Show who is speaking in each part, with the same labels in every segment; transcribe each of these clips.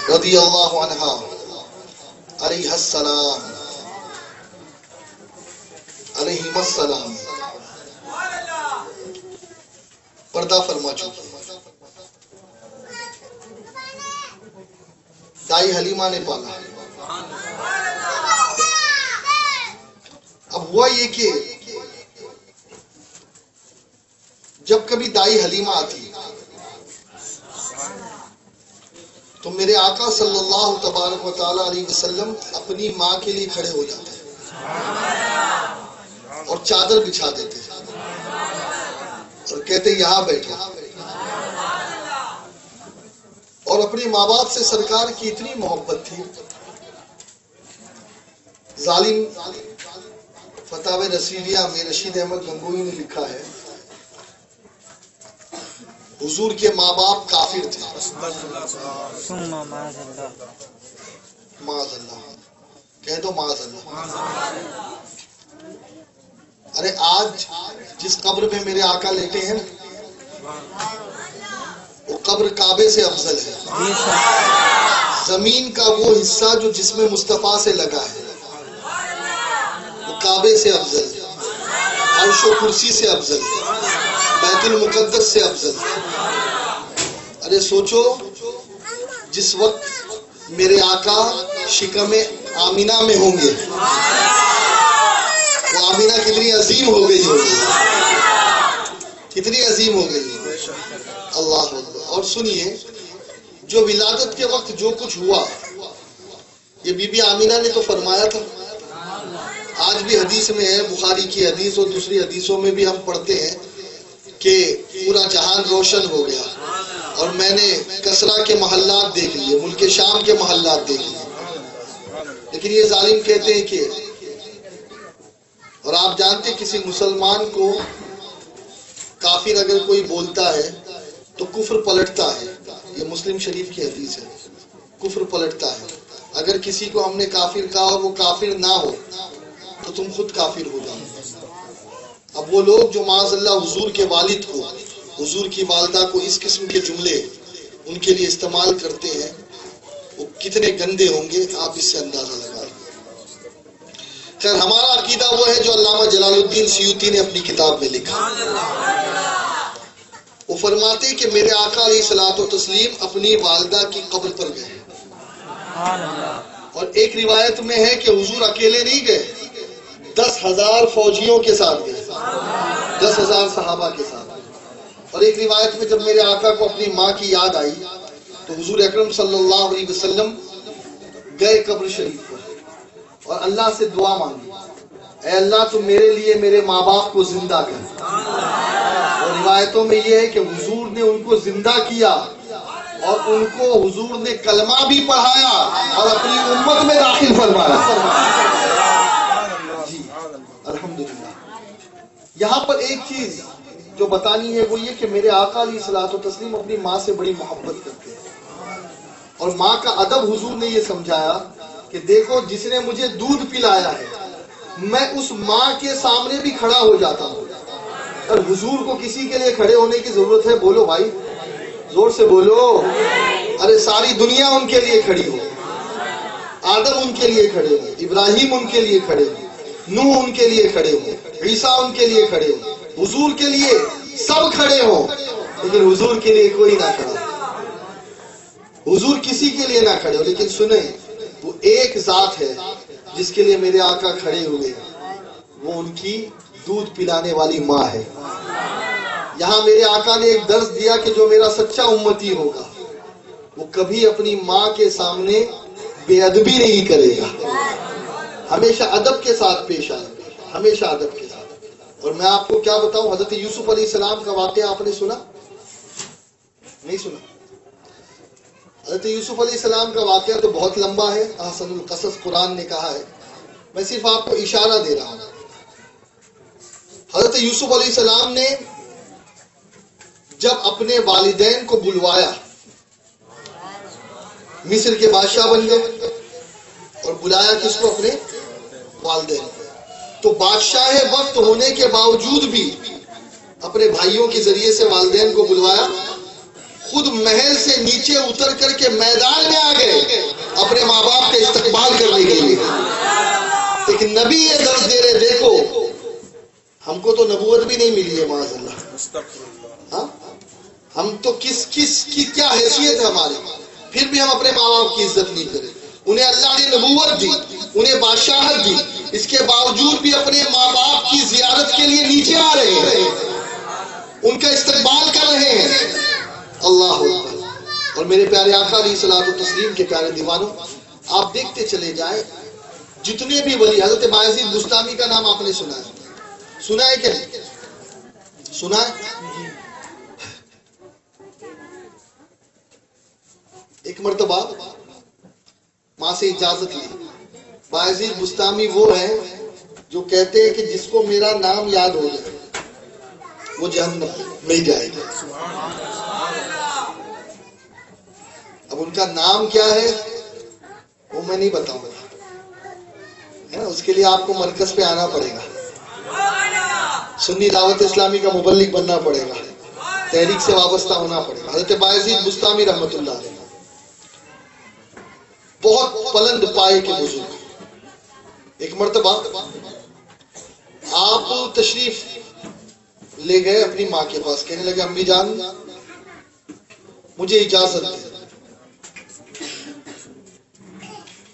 Speaker 1: رضی اللہ عنہا علیہ السلام علیہم السلام پردہ فرما چکی. دائی حلیمہ نے پالا. اب ہوا یہ کہ جب کبھی دائی حلیمہ آتی تو میرے آقا صلی اللہ تبارک و تعالی علیہ وسلم اپنی ماں کے لیے کھڑے ہو جاتے اور چادر بچھا دیتے اور کہتے یہاں بیٹھو. اور اپنے ماں باپ سے سرکار کی اتنی محبت تھی. ظالم فتاوی رسیلیہ میں رشید احمد گنگوئی نے لکھا ہے حضور کے ماں باپ کافر تھے. معاذ اللہ کہہ دو معاذ اللہ. ارے آج جس قبر میں میرے آقا لیٹے ہیں وہ قبر کعبے سے افضل ہے. زمین کا وہ حصہ جو جسم مصطفیٰ سے لگا ہے وہ کعبے سے افضل ہے. عرش و کرسی سے افضل ہے. بیت المقدس سے افضل ہے. ارے سوچو جس وقت میرے آقا شکم آمینہ میں ہوں گے وہ آمینہ کتنی عظیم ہو گئی ہوگی, کتنی عظیم ہو گئی. اللہ اکبر. اور سنیے جو ولادت کے وقت جو کچھ ہوا یہ بی بی آمینہ نے تو فرمایا تھا. آج بھی حدیث میں ہے, بخاری کی حدیث اور دوسری حدیثوں میں بھی ہم پڑھتے ہیں کہ پورا جہان روشن ہو گیا اور میں نے کسرا کے محلات دیکھ لیے, ملک شام کے محلات دیکھ لیے. لیکن یہ ظالم کہتے ہیں کہ, اور آپ جانتے کسی مسلمان کو کافر اگر کوئی بولتا ہے تو کفر پلٹتا ہے. یہ مسلم شریف کی حدیث ہے, کفر پلٹتا ہے. اگر کسی کو ہم نے کافر کہا اور وہ کافر نہ ہو تو تم خود کافر ہو جاؤ. اب وہ لوگ جو معاذ اللہ حضور کے والد کو, حضور کی والدہ کو اس قسم کے جملے ان کے لیے استعمال کرتے ہیں وہ کتنے گندے ہوں گے آپ اس سے اندازہ لگا لیں. خیر ہمارا عقیدہ وہ ہے جو علامہ جلال الدین سیوطی نے اپنی کتاب میں لکھا. وہ فرماتے کہ میرے آقا علیہ الصلوۃ والتسلیم اپنی والدہ کی قبر پر گئے اور ایک روایت میں ہے کہ حضور اکیلے نہیں گئے, 10,000 فوجیوں کے ساتھ گئے, 10,000 صحابہ کے ساتھ. اور ایک روایت میں جب میرے آقا کو اپنی ماں کی یاد آئی تو حضور اکرم صلی اللہ علیہ وسلم گئے قبر شریف پر اور اللہ سے دعا مانگی, اے اللہ تو میرے لیے میرے ماں باپ کو زندہ کر. اور روایتوں میں یہ ہے کہ حضور نے ان کو زندہ کیا اور ان کو حضور نے کلمہ بھی پڑھایا اور اپنی امت میں داخل فرمایا. جی الحمدللہ. یہاں پر ایک چیز جو بتانی ہے وہ یہ کہ میرے آقا علیہ الصلوۃ والتسلیم اپنی ماں سے بڑی محبت کرتے ہیں اور ماں کا ادب حضور نے یہ سمجھایا کہ دیکھو جس نے مجھے دودھ پلایا ہے میں اس ماں کے سامنے بھی کھڑا ہو جاتا ہوں. اور حضور کو کسی کے لیے کھڑے ہونے کی ضرورت ہے؟ بولو بھائی, زور سے بولو. ارے ساری دنیا ان کے لیے کھڑی ہو, آدم ان کے لیے کھڑے ہو, ابراہیم ان کے لیے کھڑے ہو, نوح ان کے لیے کھڑے ہو, عیسیٰ ان کے لیے کھڑے ہو, حضور کے لیے سب کھڑے ہو, لیکن حضور کے لیے کوئی نہ کھڑا ہو, حضور کسی کے لیے نہ کھڑے ہو. لیکن سنیں وہ ایک ذات ہے جس کے لیے میرے آقا کھڑے ہوئے, وہ ان کی دودھ پلانے والی ماں ہے. یہاں میرے آقا نے ایک درس دیا کہ جو میرا سچا امتی ہوگا وہ کبھی اپنی ماں کے سامنے بے ادبی نہیں کرے گا, ہمیشہ ادب کے ساتھ پیش آئے, ہمیشہ ادب کے ساتھ. اور میں آپ کو کیا بتاؤں, حضرت یوسف علیہ السلام کا واقعہ آپ نے سنا نہیں سنا؟ حضرت یوسف علیہ السلام کا واقعہ تو بہت لمبا ہے, احسن القصص قرآن نے کہا ہے, میں صرف آپ کو اشارہ دے رہا ہوں. حضرت یوسف علیہ السلام نے جب اپنے والدین کو بلوایا, مصر کے بادشاہ بن گئے اور بلایا کس کو؟ اپنے والدین. تو بادشاہ وقت ہونے کے باوجود بھی اپنے بھائیوں کے ذریعے سے والدین کو بلوایا, خود محل سے نیچے اتر کر کے میدان میں آ گئے اپنے ماں باپ کا استقبال کرنے کے لیے. ایک نبی یہ درس دے رہے. دیکھو ہم کو تو نبوت بھی نہیں ملی ہے معاذ اللہ. ہاں ہم تو کس کی کیا حیثیت ہے ہماری, پھر بھی ہم اپنے ماں باپ کی عزت نہیں کریں. انہیں اللہ نے نبوت دی, انہیں بادشاہت دی, اس کے باوجود بھی اپنے ماں باپ کی زیارت کے لیے نیچے آ رہے ہیں, ان کا استقبال کر رہے ہیں. اللہ اکبر. اور میرے پیارے آقا علیہ الصلوۃ والتسلیم کے پیارے دیوانوں, آپ دیکھتے چلے جائیں جتنے بھی ولی, حضرت بایزید بستامی کا نام آپ نے سنا ہے کہ نہیں سنا ہے؟ ایک مرتبہ ماں سے اجازت لی. بایزید بستامی وہ ہے جو کہتے ہیں کہ جس کو میرا نام یاد ہو جائے وہ جہنم میں جائے گا. اب ان کا نام کیا ہے وہ میں نہیں بتاؤں گا, اس کے لیے آپ کو مرکز پہ آنا پڑے گا, سنی دعوت اسلامی کا مبلغ بننا پڑے گا, تحریک سے وابستہ ہونا پڑے گا. حضرت بایزید بستامی رحمۃ اللہ علیہ بہت بلند پائے کے بزرگ. ایک مرتبہ آپ تشریف لے گئے اپنی ماں کے پاس, کہنے لگے امی جان مجھے اجازت دے.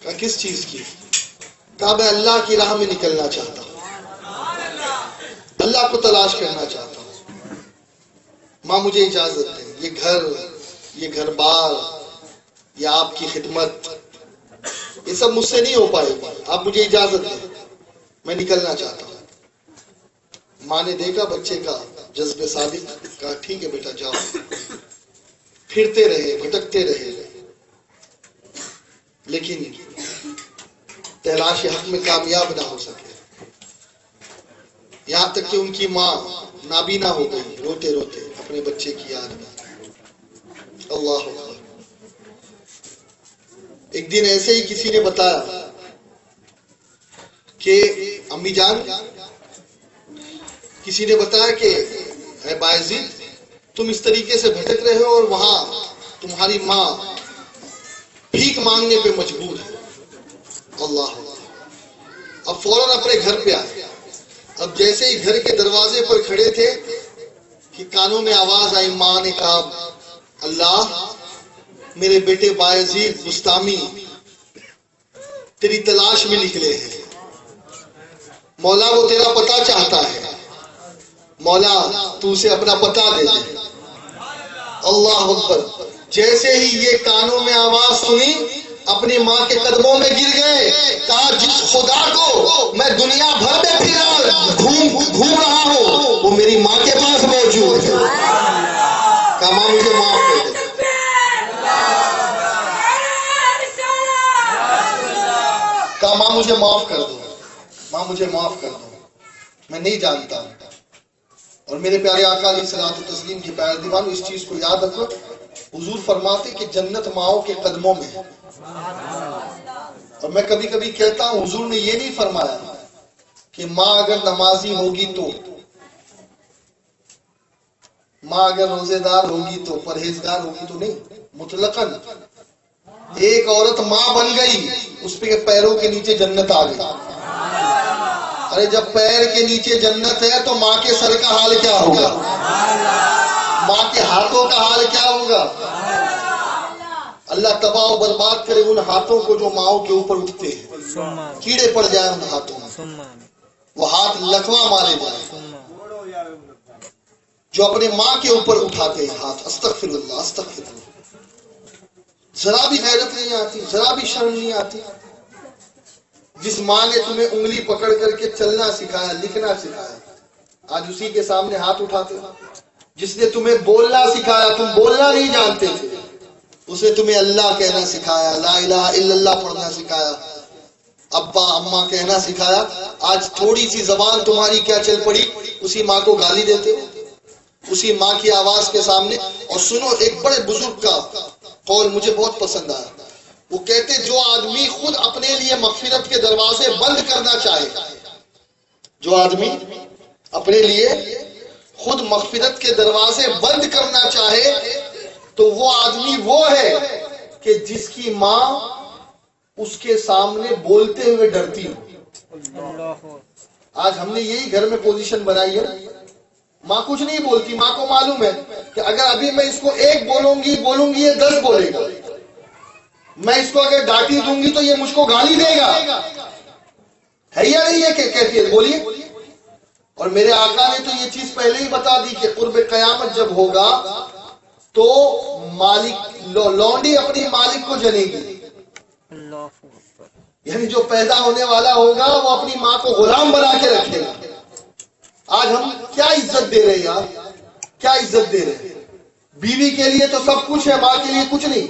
Speaker 1: کہا کس چیز کی؟ کہا میں اللہ کی راہ میں نکلنا چاہتا ہوں, اللہ کو تلاش کرنا چاہتا ہوں. ماں مجھے اجازت دے, یہ گھر بار, یہ آپ کی خدمت, یہ سب مجھ سے نہیں ہو پائے گا, آپ مجھے اجازت دیں, میں نکلنا چاہتا ہوں. ماں نے دیکھا بچے کا جذبے صادق, کہا ٹھیک ہے بیٹا جاؤ. پھرتے رہے, بھٹکتے رہے, لیکن تلاش حق میں کامیاب نہ ہو سکے. یہاں تک کہ ان کی ماں نابینا ہو گئی روتے روتے اپنے بچے کی یاد میں. اللہ اکبر. ایک دن ایسے ہی کسی نے بتایا کہ امی جان, کسی نے بتایا کہ اے بایزید تم اس طریقے سے بھٹک رہے ہو اور وہاں تمہاری ماں بھیک مانگنے پہ مجبور ہے. اللہ اب فوراً اپنے گھر پہ آئے. اب جیسے ہی گھر کے دروازے پر کھڑے تھے کہ کانوں میں آواز آئی, ماں نے کہا اللہ میرے بیٹے بایزید بستامی تیری تلاش میں نکلے ہیں, مولا وہ تیرا پتہ چاہتا ہے, مولا تو اسے اپنا پتہ دے دے. اللہ اکبر. جیسے ہی یہ کانوں میں آواز سنی اپنی ماں کے قدموں میں گر گئے. کہا جس خدا کو میں دنیا بھر میں گھوم رہا ہوں وہ میری ماں کے پاس موجود ہے. کہا ماں مجھے معاف کر دے. کہا ماں مجھے معاف کر دو, ماں مجھے معاف کر دو, میں نہیں جانتا. اور میرے پیارے آقا علیہ الصلوۃ والتسلیم کے پیارے دیوانوں, اس چیز کو یاد رکھو, حضور فرماتے کہ جنت ماؤں کے قدموں میں ہے. اور میں کبھی کبھی کہتا ہوں حضور نے یہ نہیں فرمایا کہ ماں اگر نمازی ہوگی تو, ماں اگر روزے دار ہوگی تو, پرہیزگار ہوگی تو, نہیں. مطلقاً ایک عورت ماں بن گئی, اس پہ پیروں کے نیچے جنت آ گئی. ارے جب پیر کے نیچے جنت ہے تو ماں کے سر کا حال کیا ہوگا, ماں کے ہاتھوں کا حال کیا ہوگا. اللہ تباہ و برباد کرے ان ہاتھوں کو جو ماؤں کے اوپر اٹھتے ہیں, کیڑے پڑ جائیں ان ہاتھوں میں, وہ ہاتھ لکوا مارے جائیں جو اپنے ماں کے اوپر اٹھاتے ہیں ہاتھ. استغفر اللہ, استغفر اللہ. ذرا بھی غیرت نہیں آتی, ذرا بھی شرم نہیں آتی. جس ماں نے تمہیں انگلی پکڑ کر کے چلنا سکھایا, لکھنا سکھایا, آج اسی کے سامنے ہاتھ اٹھاتے ہو. جس نے تمہیں بولنا سکھایا, تم بولنا نہیں جانتے تھے, اسے تمہیں اللہ کہنا سکھایا, لا الہ الا اللہ پڑھنا سکھایا, ابا اماں کہنا سکھایا. آج تھوڑی سی زبان تمہاری کیا چل پڑی, اسی ماں کو گالی دیتے ہو, اسی ماں کی آواز کے سامنے. اور سنو, ایک بڑے بزرگ کا قول مجھے بہت پسند آیا. وہ کہتے جو آدمی خود اپنے لیے مغفرت کے دروازے بند کرنا چاہے, جو آدمی اپنے لیے خود مغفرت کے دروازے بند کرنا چاہے تو وہ آدمی وہ ہے کہ جس کی ماں اس کے سامنے بولتے ہوئے ڈرتی ہو. آج ہم نے یہی گھر میں پوزیشن بنائی ہے. ماں کچھ نہیں بولتی, ماں کو معلوم ہے کہ اگر ابھی میں اس کو ایک بولوں گی یہ 10 بولے گا. میں اس کو اگر ڈانٹی دوں گی تو یہ مجھ کو گالی دے گا. ہے یا نہیں ہے کہ کیفیت؟ بولیے. اور میرے آقا نے تو یہ چیز پہلے ہی بتا دی کہ قرب قیامت جب ہوگا تو مالک لونڈی اپنی مالک کو جنے گی. یعنی جو پیدا ہونے والا ہوگا وہ اپنی ماں کو غلام بنا کے رکھے گا. آج ہم کیا عزت دے رہے ہیں یار, کیا عزت دے رہے ہیں؟ بیوی کے لیے تو سب کچھ ہے, ماں کے لیے کچھ نہیں,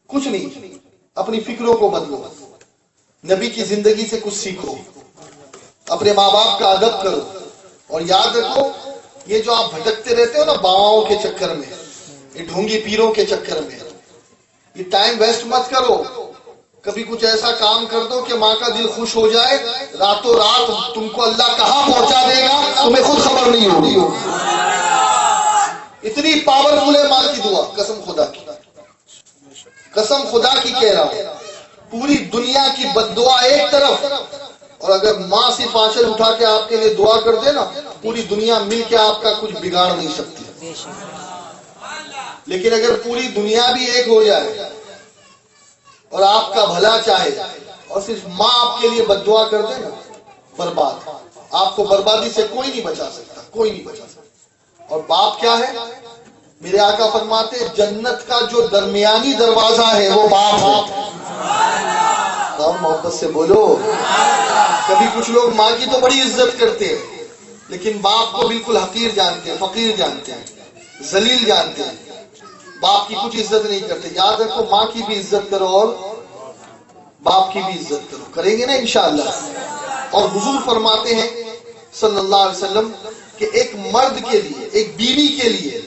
Speaker 1: کچھ نہیں. اپنی فکروں کو بدلو, نبی کی زندگی سے کچھ سیکھو, اپنے ماں باپ کا ادب کرو. اور یاد رکھو یہ جو آپ بھٹکتے رہتے ہو نا باواؤں کے چکر میں, یہ ڈھونگی پیروں کے چکر میں, یہ ٹائم ویسٹ مت کرو. کبھی کچھ ایسا کام کر دو کہ ماں کا دل خوش ہو جائے, راتوں رات تم کو اللہ کہاں پہنچا دے گا تمہیں خود خبر نہیں ہوگی. اتنی پاورفل ہے ماں کی دعا, قسم خدا کی, قسم خدا کی کہہ رہا ہوں. پوری دنیا کی بد دعا ایک طرف, اور اگر ماں صرف آنچل اٹھا کے آپ کے لیے دعا کر دے نا, پوری دنیا مل کے آپ کا کچھ بگاڑ نہیں سکتی. لیکن اگر پوری دنیا بھی ایک ہو جائے اور آپ کا بھلا چاہے اور صرف ماں آپ کے لیے بد دعا کر دے نا, برباد. آپ کو بربادی سے کوئی نہیں بچا سکتا, کوئی نہیں بچا سکتا. اور باپ کیا ہے؟ میرے آقا فرماتے جنت کا جو درمیانی دروازہ ہے وہ باپ ہے. محبت سے بولو. کبھی کچھ لوگ ماں کی تو بڑی عزت کرتے ہیں لیکن باپ کو بالکل حقیر جانتے ہیں, فقیر جانتے ہیں, ذلیل جانتے ہیں, باپ کی کچھ عزت نہیں کرتے. یاد رکھو ماں کی بھی عزت کرو اور باپ کی بھی عزت کرو, کریں گے نا انشاءاللہ. اور حضور فرماتے ہیں صلی اللہ علیہ وسلم کہ ایک مرد کے لیے, ایک بیوی کے لیے,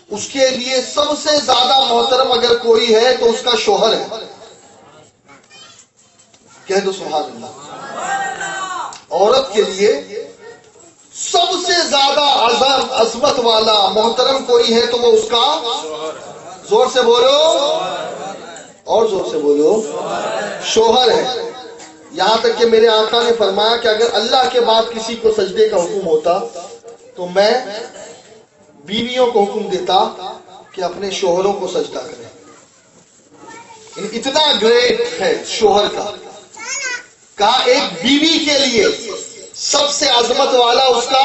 Speaker 1: اس کے لیے سب سے زیادہ محترم اگر کوئی ہے تو اس کا شوہر ہے. کہہ دو سبحان اللہ. عورت کے لیے سب سے زیادہ عظمت والا محترم کوئی ہے تو وہ اس کا, زور سے بولو اور زور سے بولو, شوہر ہے. یہاں تک کہ میرے آقا نے فرمایا کہ اگر اللہ کے بعد کسی کو سجدے کا حکم ہوتا تو میں بیویوں کو حکم دیتا کہ اپنے شوہروں کو سجدہ کریں. اتنا گریٹ ہے شوہر کا. کہا ایک بیوی کے لیے سب سے عظمت والا اس کا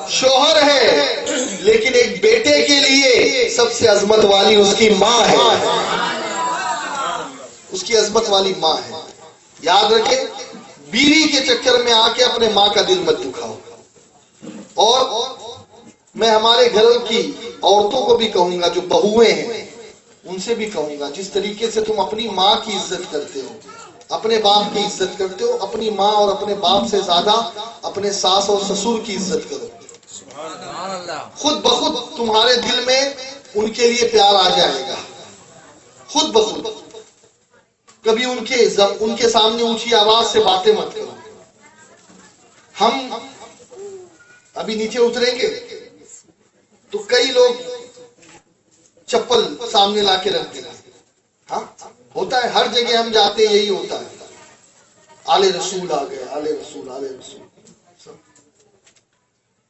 Speaker 1: شوہر ہے, لیکن ایک بیٹے کے لیے سب سے عظمت والی اس کی ماں ہے, اس کی عظمت والی ماں ہے. یاد رکھیں بیوی کے چکر میں آ کے اپنے ماں کا دل مت دکھاؤ. اور میں ہمارے گھروں کی عورتوں کو بھی کہوں گا, جو بہویں ہیں ان سے بھی کہوں گا, جس طریقے سے تم اپنی ماں کی عزت کرتے ہو, اپنے باپ کی عزت کرتے ہو, اپنی ماں اور اپنے باپ سے زیادہ اپنے ساس اور سسر کی عزت کرو. خود بخود تمہارے دل میں ان کے لیے پیار آ جائے گا, خود بخود. کبھی ان کے سامنے اونچی آواز سے باتیں مت کرو. ہم ابھی نیچے اتریں گے تو کئی لوگ چپل سامنے لا کے رکھ دیں گے. ہاں ہوتا ہے, ہر جگہ ہم جاتے یہی ہوتا ہے, آلے رسول آ گئے, آلے رسول, آلے رسول.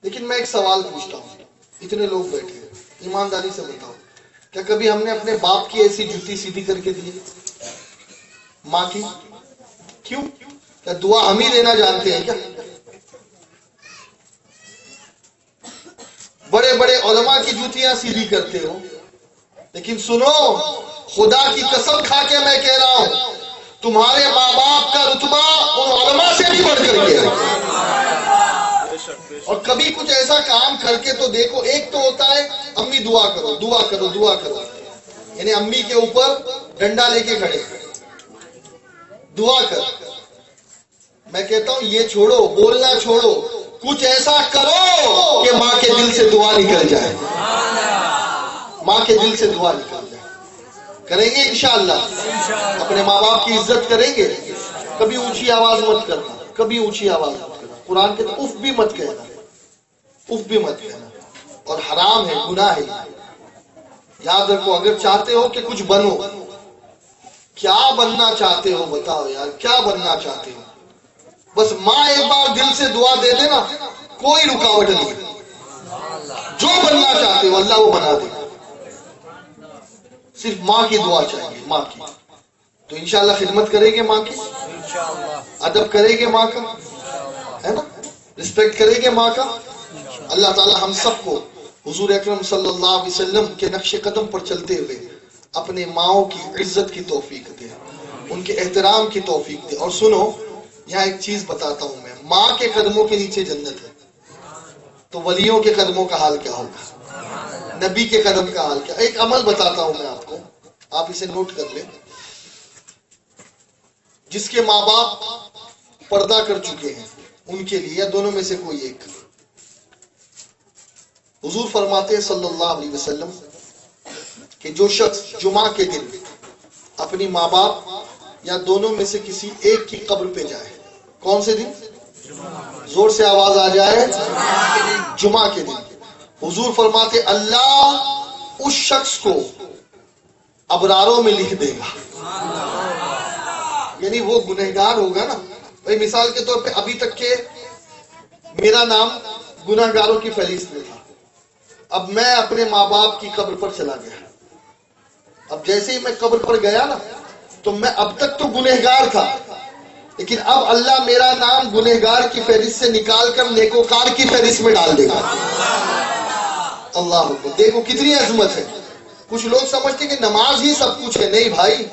Speaker 1: لیکن میں ایک سوال پوچھتا ہوں, اتنے لوگ بیٹھے ہیں, ایمانداری سے بتاؤ کیا کبھی ہم نے اپنے باپ کی ایسی جوتی سیدھی کر کے دی؟ ماں کی کیوں؟ کیا دعا ہم ہی دینا جانتے ہیں کیا؟ بڑے بڑے علماء کی جوتیاں سیدھی کرتے ہو, لیکن سنو خدا کی قسم کھا کے میں کہہ رہا ہوں تمہارے ماں باپ کا رتبہ ان علماء سے بھی بڑھ کر گیا. اور کبھی کچھ ایسا کام کر کے تو دیکھو. ایک تو ہوتا ہے امی دعا کرو, دعا کرو, دعا کرو, یعنی امی کے اوپر ڈنڈا لے کے کھڑے دعا کر. میں کہتا ہوں یہ چھوڑو, بولنا چھوڑو, کچھ ایسا کرو کہ ماں کے دل سے دعا نکل جائے, ماں کے دل سے دعا نکل جائے. کریں گے انشاءاللہ, اپنے ماں باپ کی عزت کریں گے. کبھی اونچی آواز مت کرنا, کبھی اونچی آواز مت کرنا. قرآن کے تو اف بھی مت کہنا, اف بھی مت کہنا. اور حرام ہے، گناہ ہے۔ یاد رکھو، اگر چاہتے ہو کہ کچھ بنو، کیا بننا چاہتے ہو بتاؤ یار، کیا بننا چاہتے ہو؟ بس ماں ایک بار دل سے دعا دے دے نا، کوئی رکاوٹ نہیں، جو بننا چاہتے ہو اللہ وہ بنا دے، صرف ماں کی دعا چاہیے، ماں کی۔ تو انشاءاللہ خدمت کرے گے ماں کی، ادب کرے گے ماں کا، ہے نا، رسپیکٹ کرے گے ماں کا۔ اللہ تعالی ہم سب کو حضور اکرم صلی اللہ علیہ وسلم کے نقش قدم پر چلتے ہوئے اپنے ماؤں کی عزت کی توفیق دے، ان کے احترام کی توفیق دے۔ اور سنو، یہاں ایک چیز بتاتا ہوں میں، ماں کے قدموں کے نیچے جنت ہے، تو ولیوں کے قدموں کا حال کیا ہوگا، نبی کے قدم کا حال کیا۔ ایک عمل بتاتا ہوں میں آپ کو، آپ اسے نوٹ کر لیں۔ جس کے ماں باپ پردہ کر چکے ہیں ان کے لیے، یا دونوں میں سے کوئی ایک، حضور فرماتے ہیں صلی اللہ علیہ وسلم کہ جو شخص جمعہ کے دن اپنی ماں باپ یا دونوں میں سے کسی ایک کی قبر پہ جائے، کون سے دن؟ زور سے آواز آ جائے، جمعہ کے دن، حضور فرماتے اللہ اس شخص کو ابراروں میں لکھ دے گا۔ یعنی وہ گنہگار ہوگا نا، بھائی مثال کے طور پہ ابھی تک کہ میرا نام گنہگاروں کی فہرست میں تھا، اب میں اپنے ماں باپ کی قبر پر چلا گیا، اب جیسے ہی میں قبر پر گیا نا تو میں اب تک تو گنہگار تھا، لیکن اب اللہ میرا نام گنہگار کی فہرست سے نکال کر نیکوکار کی فہرست میں ڈال دے گا۔ اللہ اکبر، دیکھو کتنی عظمت ہے۔ کچھ لوگ سمجھتے ہیں کہ نماز ہی سب کچھ ہے، نہیں بھائی،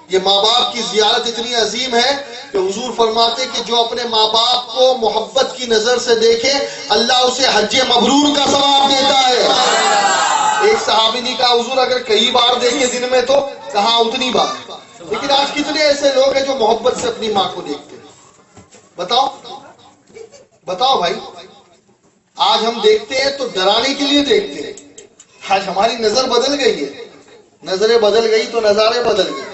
Speaker 1: یہ ماں باپ کی زیارت اتنی عظیم ہے کہ حضور فرماتے کہ جو اپنے ماں باپ کو محبت کی نظر سے دیکھے اللہ اسے حج مبرور کا ثواب دیتا ہے۔ ایک صحابی نے کہا حضور اگر کئی بار دیکھے دن میں تو، کہا اتنی بار، لیکن آج کتنے ایسے لوگ ہیں جو محبت سے اپنی ماں کو دیکھتے ہیں؟ بتاؤ بتاؤ بھائی، آج ہم دیکھتے ہیں تو ڈرانے کے لیے دیکھتے ہیں، آج ہماری نظر بدل گئی ہے، نظریں بدل گئی تو نظارے بدل گئے۔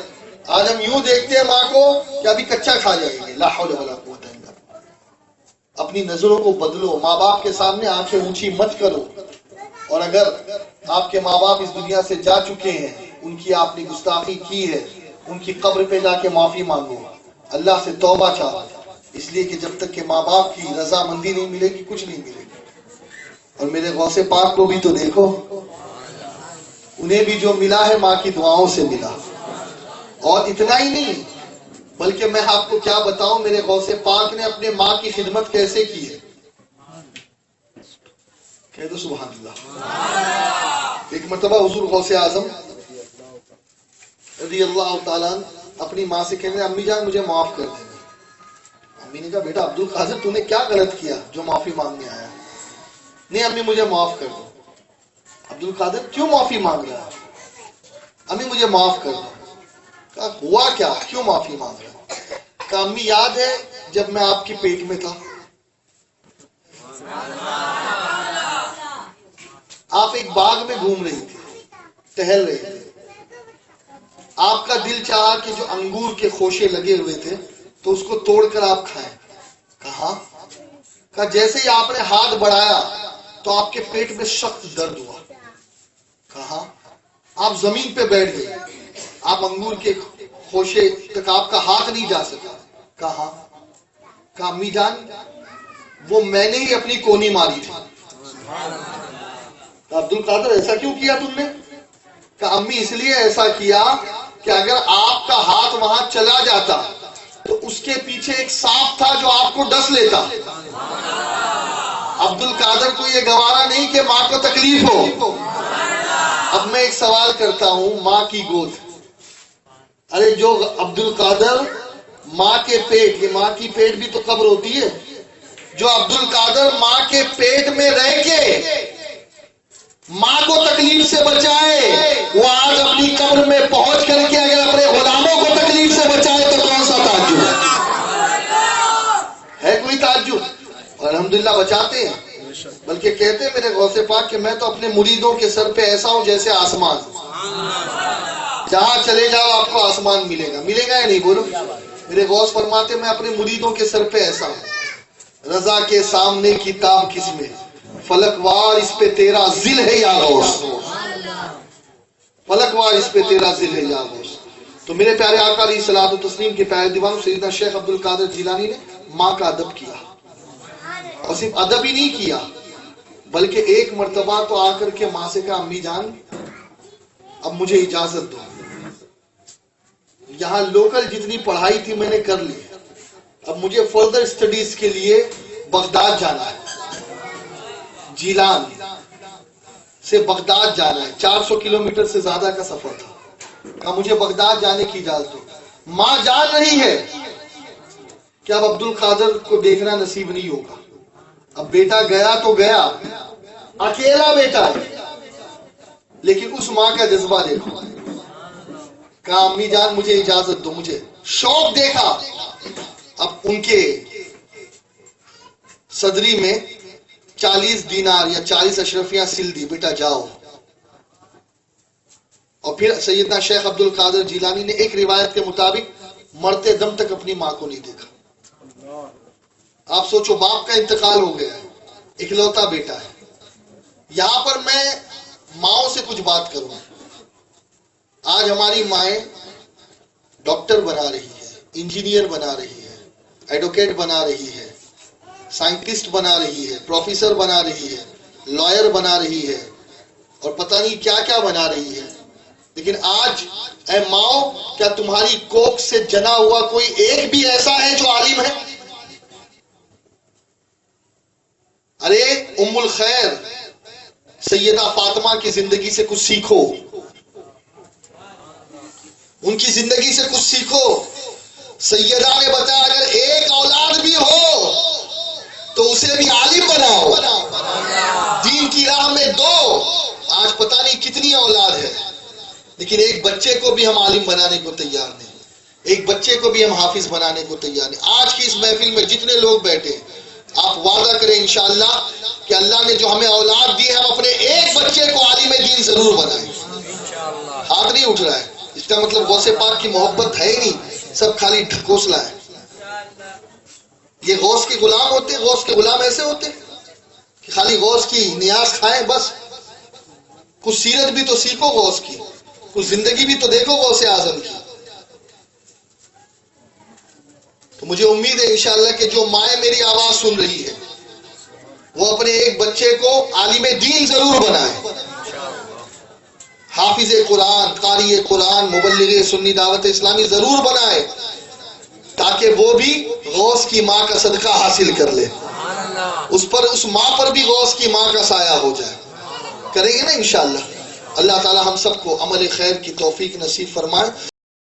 Speaker 1: آج ہم یوں دیکھتے ہیں ماں کو کہ ابھی کچا کھا جائیں گے، لا حول ولا قوت الا باللہ۔ اپنی نظروں کو بدلو، ماں باپ کے سامنے آنکھیں اونچی مت کرو، اور اگر آپ کے ماں باپ اس دنیا سے جا چکے ہیں، ان کی آپ نے گستاخی کی ہے، ان کی قبر پہ جا کے معافی مانگو، اللہ سے توبہ چاہو، اس لیے کہ جب تک کہ ماں باپ کی رضامندی نہیں ملے گی کچھ نہیں ملے گی۔ اور میرے غوث پاک کو بھی تو دیکھو، انہیں بھی جو ملا ہے ماں کی دعاؤں سے ملا۔ اور اتنا ہی نہیں، بلکہ میں آپ کو کیا بتاؤں میرے غوث پاک نے اپنے ماں کی خدمت کیسے کی ہے، کہہ دو سبحان اللہ۔ ایک مرتبہ حضور غوث اعظم رضی اللہ تعالیٰ اپنی ماں سے کہنے امی جان مجھے معاف کر دینا۔ امی نے کہا بیٹا عبد القادر تو نے کیا غلط کیا جو معافی مانگنے آیا؟ نہیں امی مجھے معاف کر دو۔ عبد القادر کیوں معافی مانگ رہا ہے؟ امی مجھے معاف کر دو۔ کہا ہوا کیا، کیوں معافی مانگ رہا؟ کہا امی یاد ہے جب میں آپ کے پیٹ میں تھا، آپ ایک باغ میں گھوم رہی تھی، ٹہل رہے تھے، آپ کا دل چاہا کہ جو انگور کے خوشے لگے ہوئے تھے تو اس کو توڑ کر آپ کھائیں۔ کہا جیسے ہی آپ نے ہاتھ بڑھایا تو آپ کے پیٹ میں سخت درد ہوا۔ کہا آپ زمین پہ بیٹھ گئے، آپ انگور کے خوشے تک آپ کا ہاتھ نہیں جا سکا۔ کہا امی جان وہ میں نے ہی اپنی کونی ماری تھی۔ عبد القادر ایسا کیوں کیا تم نے؟ کہا امی اس لیے ایسا کیا کہ اگر آپ کا ہاتھ وہاں چلا جاتا تو اس کے پیچھے ایک سانپ تھا جو آپ کو ڈس لیتا۔ عبد القادر کو یہ گوارا نہیں کہ ماں کو تکلیف ہو۔ اب میں ایک سوال کرتا ہوں، ماں کی گود، ارے جو عبد القادر ماں کے پیٹ، یہ ماں کی پیٹ بھی تو قبر ہوتی ہے، جو عبد القادر ماں کے پیٹ میں رہ کے ماں کو تکلیف سے بچائے، وہ آج اپنی قبر میں پہنچ کر کے اگر اپنے غلاموں کو تکلیف سے بچائے تو کون سا تعجب ہے؟ کوئی تعجب؟ الحمدللہ بچاتے ہیں، بلکہ کہتے ہیں میرے غوث پاک کہ میں تو اپنے مریدوں کے سر پہ ایسا ہوں جیسے آسمان، جہاں چلے جاؤ آپ کو آسمان ملے گا، ملے گا یا نہیں بولو؟ میرے غوث فرماتے میں اپنے مریدوں کے سر پہ ایسا ہوں، رضا کے سامنے کتاب کس میں، فلکوار اس پہ تیرا ذل ہے یا غوث، فلکوار اس پہ تیرا ذل ہے یا غوث۔ تو میرے پیارے آقا علیہ الصلوۃ والتسلیم کے پیارے دیوان سیدنا شیخ عبد القادر جیلانی نے ماں کا ادب کیا، اور صرف ادب ہی نہیں کیا بلکہ ایک مرتبہ تو آ کر کے ماں سے کہا امی جان اب مجھے اجازت دو، یہاں لوکل جتنی پڑھائی تھی میں نے کر لی، اب مجھے فردر اسٹڈیز کے لیے بغداد جانا ہے، جیلان سے بغداد جانا ہے، 400 کلومیٹر سے زیادہ کا سفر تھا، کہا مجھے بغداد جانے کی اجازت دو۔ ماں جان رہی ہے کہ اب عبد القادر کو دیکھنا نصیب نہیں ہوگا، اب بیٹا گیا تو گیا، اکیلا بیٹا ہے، لیکن اس ماں کا جذبہ دیکھو، کہا امی جان مجھے اجازت دو، مجھے شوق دیکھا۔ اب ان کے صدری میں 40 دینار یا 40 اشرفیاں سل دی، بیٹا جاؤ۔ اور پھر سیدنا شیخ عبد القادر جیلانی نے ایک روایت کے مطابق مرتے دم تک اپنی ماں کو نہیں دیکھا۔ آپ سوچو، باپ کا انتقال ہو گیا ہے، اکلوتا بیٹا ہے۔ یہاں پر میں ماؤں سے کچھ بات کروں۔ آج ہماری مائیں ڈاکٹر بنا رہی ہے، انجینئر بنا رہی ہے، ایڈوکیٹ بنا رہی ہے، سائنٹسٹ بنا رہی ہے، پروفیسر بنا رہی ہے، لائر بنا رہی ہے، اور پتہ نہیں کیا کیا بنا رہی ہے۔ لیکن آج اے ماؤں، کیا تمہاری کوکھ سے جنا ہوا کوئی ایک بھی ایسا ہے جو عالم ہے؟ ارے ام الخیر سیدہ فاطمہ کی زندگی سے کچھ سیکھو، ان کی زندگی سے کچھ سیکھو۔ سیدہ نے بتایا اگر ایک اولاد بھی ہو تو اسے بھی عالم بناؤ، دین کی راہ میں دو۔ آج پتہ نہیں کتنی اولاد ہے، لیکن ایک بچے کو بھی ہم عالم بنانے کو تیار نہیں، ایک بچے کو بھی ہم حافظ بنانے کو تیار نہیں۔ آج کی اس محفل میں جتنے لوگ بیٹھے، آپ وعدہ کریں انشاءاللہ کہ اللہ نے جو ہمیں اولاد دی ہے ہم اپنے ایک بچے کو عالم دین ضرور بنائیں۔ ہاتھ نہیں اٹھ رہا ہے، اس کا مطلب غوث پاک کی محبت ہے ہی نہیں، سب خالی ڈھکوسلا ہے۔ یہ غوث کے غلام ہوتے، غوث کے غلام ایسے ہوتے کہ خالی غوث کی نیاز کھائیں بس؟ کچھ سیرت بھی تو سیکھو غوث کی، کچھ زندگی بھی تو دیکھو غوث اعظم کی۔ تو مجھے امید ہے انشاءاللہ کہ جو مائیں میری آواز سن رہی ہے وہ اپنے ایک بچے کو عالم دین ضرور بنائے، حافظ قرآن، قاری قرآن، مبلغ سنی دعوت اسلامی ضرور بنائے، تاکہ وہ بھی غوث کی ماں کا صدقہ حاصل کر لے، اس ماں پر بھی غوث کی ماں کا سایہ ہو جائے۔ کریں گے نا انشاءاللہ؟ اللہ تعالی ہم سب کو عمل خیر کی توفیق نصیب فرمائے۔